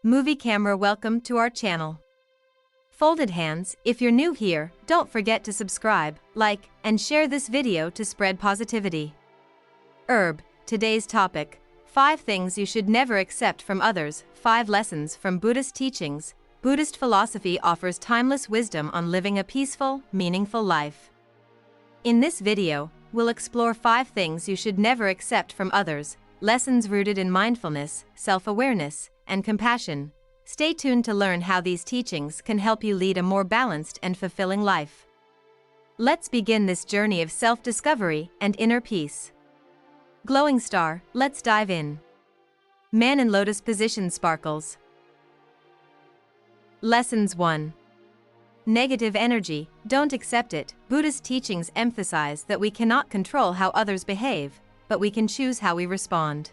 Movie camera, welcome to our channel. Folded hands, if you're new here, don't forget to subscribe, like, and share this video to spread positivity. Today's topic: 5 things you should never accept from others, 5 lessons from Buddhist teachings. Buddhist philosophy offers timeless wisdom on living a peaceful, meaningful life. In this video, we'll explore 5 things you should never accept from others, lessons rooted in mindfulness, self-awareness, and compassion. Stay tuned to learn how these teachings can help you lead a more balanced and fulfilling life. Let's begin this journey of self-discovery and inner peace. Glowing star, let's dive in. Man in lotus position sparkles. Lessons 1. Negative energy, don't accept it. Buddhist teachings emphasize that we cannot control how others behave, but we can choose how we respond.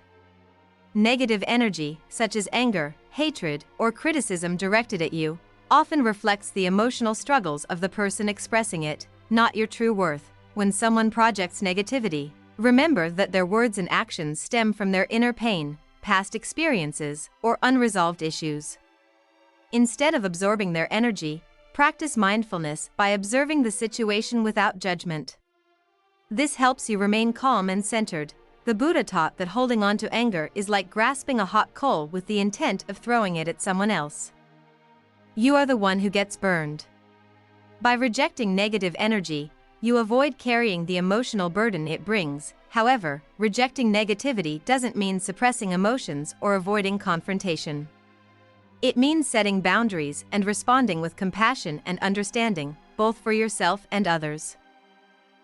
Negative energy, such as anger, hatred, or criticism directed at you, often reflects the emotional struggles of the person expressing it, not your true worth. When someone projects negativity, remember that their words and actions stem from their inner pain, past experiences, or unresolved issues. Instead of absorbing their energy, practice mindfulness by observing the situation without judgment. This helps you remain calm and centered. The Buddha taught that holding on to anger is like grasping a hot coal with the intent of throwing it at someone else. You are the one who gets burned. By rejecting negative energy, you avoid carrying the emotional burden it brings. However, rejecting negativity doesn't mean suppressing emotions or avoiding confrontation. It means setting boundaries and responding with compassion and understanding, both for yourself and others.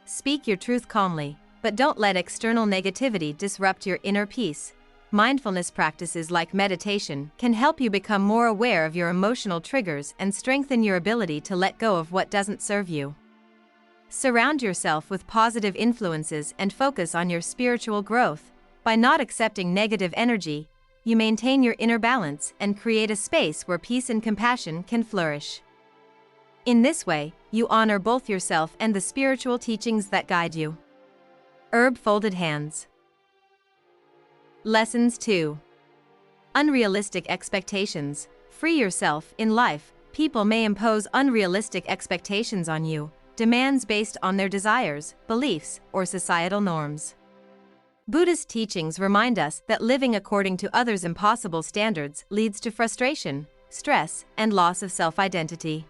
Speak your truth calmly, but don't let external negativity disrupt your inner peace. Mindfulness practices like meditation can help you become more aware of your emotional triggers and strengthen your ability to let go of what doesn't serve you. Surround yourself with positive influences and focus on your spiritual growth. By not accepting negative energy, you maintain your inner balance and create a space where peace and compassion can flourish. In this way, you honor both yourself and the spiritual teachings that guide you. Folded hands. Lessons 2. Unrealistic expectations. Free yourself. In life, people may impose unrealistic expectations on you, demands based on their desires, beliefs, or societal norms. Buddhist teachings remind us that living according to others' impossible standards leads to frustration, stress, and loss of self-identity.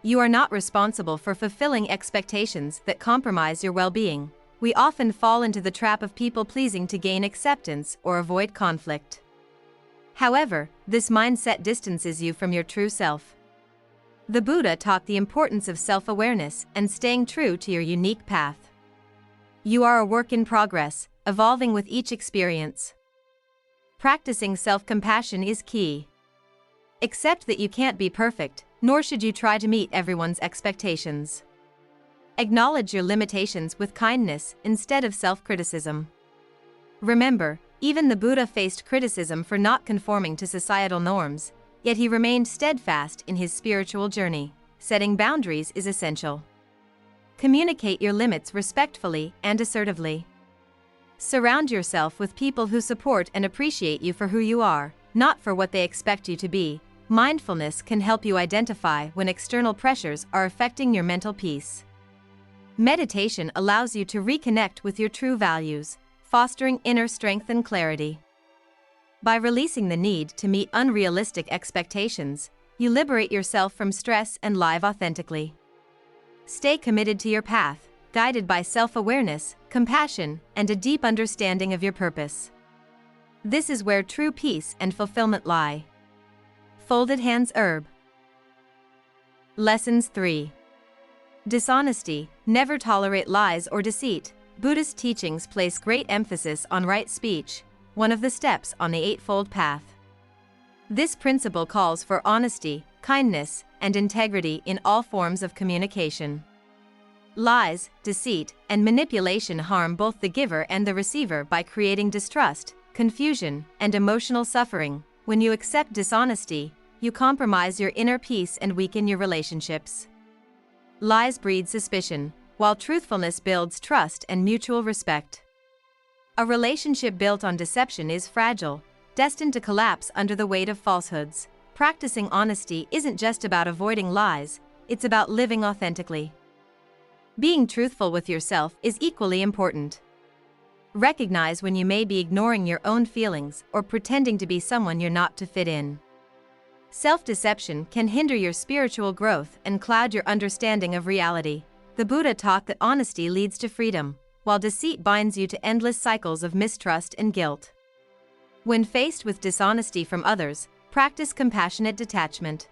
You are not responsible for fulfilling expectations that compromise your well-being. We often fall into the trap of people-pleasing to gain acceptance or avoid conflict. However, this mindset distances you from your true self. The Buddha taught the importance of self-awareness and staying true to your unique path. You are a work in progress, evolving with each experience. Practicing self-compassion is key. Accept that you can't be perfect, nor should you try to meet everyone's expectations. Acknowledge your limitations with kindness instead of self-criticism. Remember, even the Buddha faced criticism for not conforming to societal norms, yet he remained steadfast in his spiritual journey. Setting boundaries is essential. Communicate your limits respectfully and assertively. Surround yourself with people who support and appreciate you for who you are, not for what they expect you to be. Mindfulness can help you identify when external pressures are affecting your mental peace. Meditation allows you to reconnect with your true values, fostering inner strength and clarity. By releasing the need to meet unrealistic expectations, you liberate yourself from stress and live authentically. Stay committed to your path, guided by self-awareness, compassion, and a deep understanding of your purpose. This is where true peace and fulfillment lie. Folded hands. Lessons 3. Dishonesty, never tolerate lies or deceit. Buddhist teachings place great emphasis on right speech, one of the steps on the Eightfold Path. This principle calls for honesty, kindness, and integrity in all forms of communication. Lies, deceit, and manipulation harm both the giver and the receiver by creating distrust, confusion, and emotional suffering. When you accept dishonesty, you compromise your inner peace and weaken your relationships. Lies breed suspicion, while truthfulness builds trust and mutual respect. A relationship built on deception is fragile. destined to collapse under the weight of falsehoods. Practicing honesty isn't just about avoiding lies, it's about living authentically. Being truthful with yourself is equally important. Recognize when you may be ignoring your own feelings or pretending to be someone you're not to fit in. Self-deception can hinder your spiritual growth and cloud your understanding of reality. The Buddha taught that honesty leads to freedom, while deceit binds you to endless cycles of mistrust and guilt. When faced with dishonesty from others, practice compassionate detachment.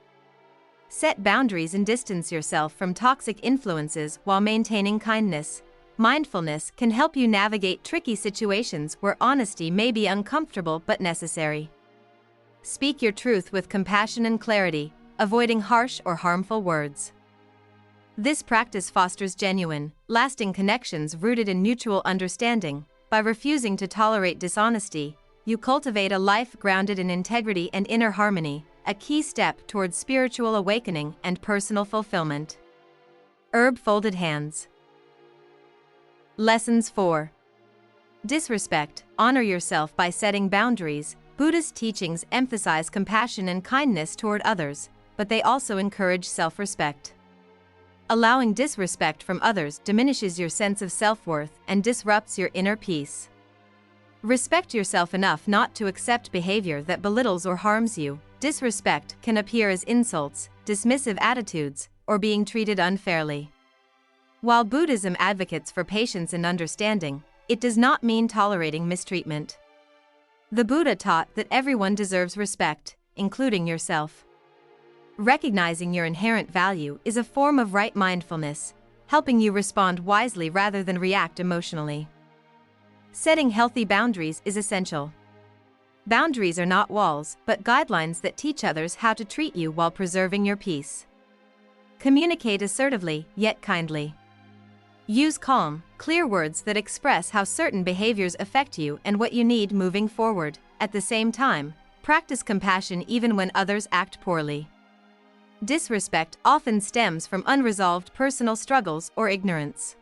Set boundaries and distance yourself from toxic influences while maintaining kindness. Mindfulness can help you navigate tricky situations where honesty may be uncomfortable but necessary. Speak your truth with compassion and clarity, avoiding harsh or harmful words. This practice fosters genuine, lasting connections rooted in mutual understanding. By refusing to tolerate dishonesty, you cultivate a life grounded in integrity and inner harmony, a key step towards spiritual awakening and personal fulfillment. Folded hands. Lessons 4. Disrespect. Honor yourself by setting boundaries. Buddhist teachings emphasize compassion and kindness toward others, but they also encourage self-respect. Allowing disrespect from others diminishes your sense of self-worth and disrupts your inner peace. Respect yourself enough not to accept behavior that belittles or harms you. Disrespect can appear as insults, dismissive attitudes, or being treated unfairly. While Buddhism advocates for patience and understanding, it does not mean tolerating mistreatment. The Buddha taught that everyone deserves respect, including yourself. Recognizing your inherent value is a form of right mindfulness, helping you respond wisely rather than react emotionally. Setting healthy boundaries is essential. Boundaries are not walls, but guidelines that teach others how to treat you while preserving your peace. Communicate assertively, yet kindly. Use calm, clear words that express how certain behaviors affect you and what you need moving forward. At the same time, practice compassion even when others act poorly. Disrespect often stems from unresolved personal struggles or ignorance.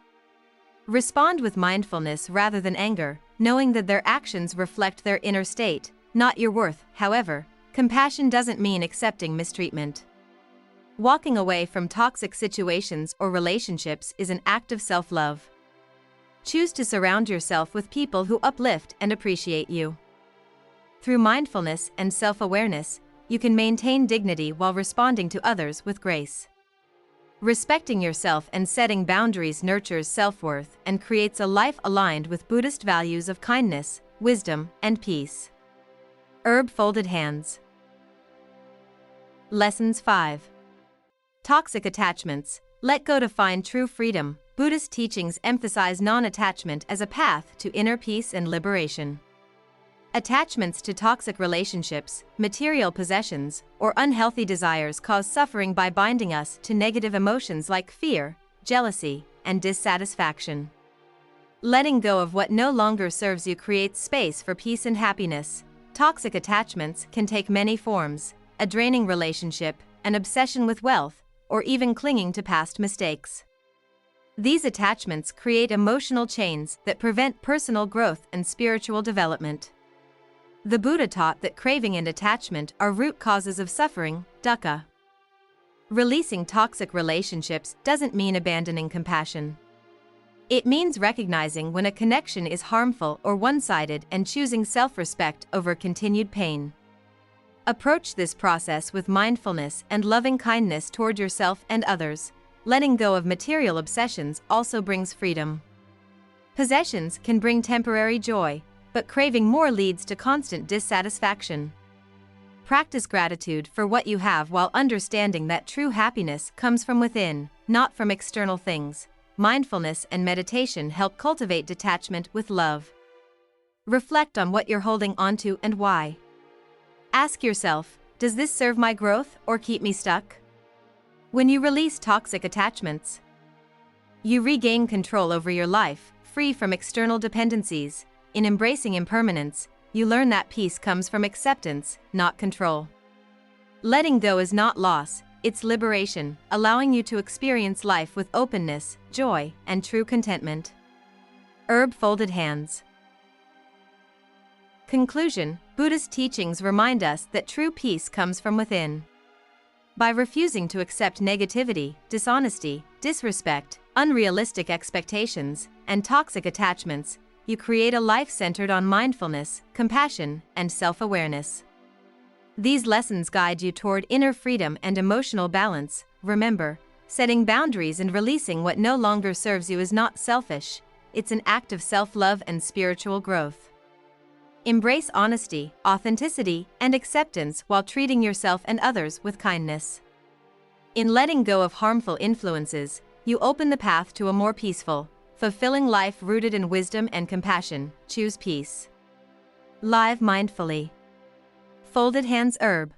Respond with mindfulness rather than anger, knowing that their actions reflect their inner state, not your worth. However, compassion doesn't mean accepting mistreatment. Walking away from toxic situations or relationships is an act of self-love. Choose to surround yourself with people who uplift and appreciate you. Through mindfulness and self-awareness, you can maintain dignity while responding to others with grace. Respecting yourself and setting boundaries nurtures self-worth and creates a life aligned with Buddhist values of kindness, wisdom, and peace. Folded hands. Lessons 5. Toxic attachments. Let go to find true freedom. Buddhist teachings emphasize non-attachment as a path to inner peace and liberation. Attachments to toxic relationships, material possessions, or unhealthy desires cause suffering by binding us to negative emotions like fear, jealousy, and dissatisfaction. Letting go of what no longer serves you creates space for peace and happiness. Toxic attachments can take many forms: a draining relationship, an obsession with wealth, or even clinging to past mistakes. These attachments create emotional chains that prevent personal growth and spiritual development. The Buddha taught that craving and attachment are root causes of suffering, dukkha. Releasing toxic relationships doesn't mean abandoning compassion. It means recognizing when a connection is harmful or one-sided and choosing self-respect over continued pain. Approach this process with mindfulness and loving kindness toward yourself and others. Letting go of material obsessions also brings freedom. Possessions can bring temporary joy, but craving more leads to constant dissatisfaction. Practice gratitude for what you have while understanding that true happiness comes from within, not from external things. Mindfulness and meditation help cultivate detachment with love. Reflect on what you're holding onto and why. Ask yourself, does this serve my growth or keep me stuck? When you release toxic attachments, you regain control over your life, free from external dependencies. In embracing impermanence, you learn that peace comes from acceptance, not control. Letting go is not loss, it's liberation, allowing you to experience life with openness, joy, and true contentment. Folded hands. Conclusion. Buddhist teachings remind us that true peace comes from within. By refusing to accept negativity, dishonesty, disrespect, unrealistic expectations, and toxic attachments, you create a life centered on mindfulness, compassion, and self-awareness. These lessons guide you toward inner freedom and emotional balance. Remember, setting boundaries and releasing what no longer serves you is not selfish, it's an act of self-love and spiritual growth. Embrace honesty, authenticity, and acceptance while treating yourself and others with kindness. In letting go of harmful influences, you open the path to a more peaceful, fulfilling life rooted in wisdom and compassion. Choose peace. Live mindfully. Folded hands herb.